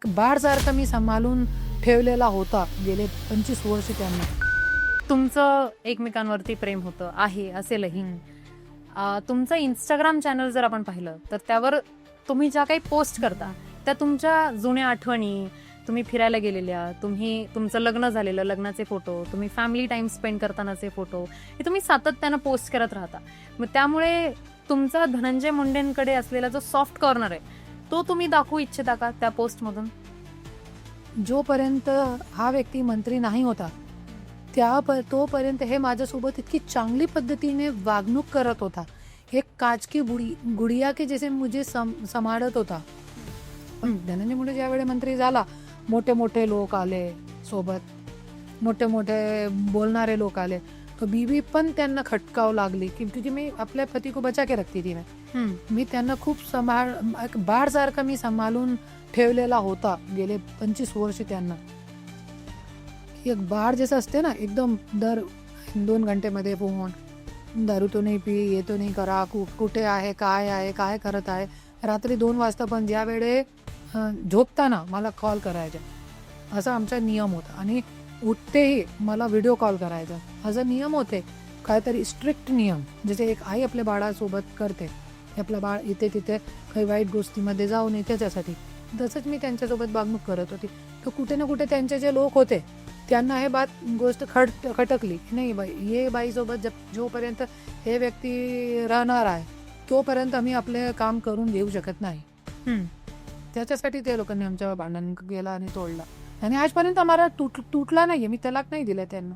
बाळसारखा मी सांभाळून ठेवलेला होता गेले 25 वर्ष त्यांना. तुमचं एकमेकांवरती प्रेम होतं आहे असेलही. तुमचं इंस्टाग्राम चॅनल जर आपण पाहिलं तर त्यावर तुम्ही ज्या काही पोस्ट करता त्या तुमच्या जुन्या आठवणी, तुम्ही फिरायला गेलेल्या, तुमचं लग्न झालेलं लग्नाचे फोटो, तुम्ही फॅमिली टाइम स्पेंड करतानाचे फोटो हे तुम्ही सातत्यानं पोस्ट करत राहता. मग त्यामुळे तुमचा धनंजय मुंडेंकडे असलेला जो सॉफ्ट कॉर्नर आहे तो तुम्ही दाखवू इच्छिता का त्या पोस्टमधून? जोपर्यंत हा व्यक्ती मंत्री नाही होता तोपर्यंत हे माझ्यासोबत इतकी चांगली पद्धतीने वागणूक करत होता. एक काच की गुड़िया के जैसे मुझे सांभाळत होता. पण धनंजय मुंडे ज्यावेळी मंत्री झाला, मोठे मोठे लोक आले सोबत, मोठे मोठे बोलणारे लोक आले, तो बीबी पण त्यांना खटकाव लागली की तुझी मी आपल्या पती को बचा के रखती थी. मी त्यांना खूप बाळसारखा मी सांभाळून ठेवलेला होता गेले 25 वर्ष त्यांना. एक बाळ जसं असते ना, एकदम दर 2 घंटेमध्ये फोन, दारू तो नाही पी, ये तो नाही करा, कुठे आहे, काय करत आहे. रात्री 2 वाजता पण ज्या वेळे झोपताना मला कॉल करायचा, असा आमचा नियम होता. आणि उठतेही मला व्हिडिओ कॉल करायचा, असा नियम होते. काहीतरी स्ट्रिक्ट नियम, जसे एक आई आपल्या बाळासोबत करते, आपलं बाळ इथे तिथे काही वाईट गोष्टीमध्ये जाऊ नये त्याच्यासाठी, तसंच मी त्यांच्यासोबत वागणूक करत होती. तर कुठे ना कुठे त्यांचे जे लोक होते त्यांना हे गोष्ट खटकली. नाही बाई, हे बाईसोबत जोपर्यंत हे व्यक्ती राहणार आहे तोपर्यंत आम्ही आपले काम करून घेऊ शकत नाही. त्याच्यासाठी ते लोकांनी आमच्या भांडण केला आणि तोडला. आणि आजपर्यंत आम्हाला तुटला नाहीये. मी तलाक नाही दिला त्यांना.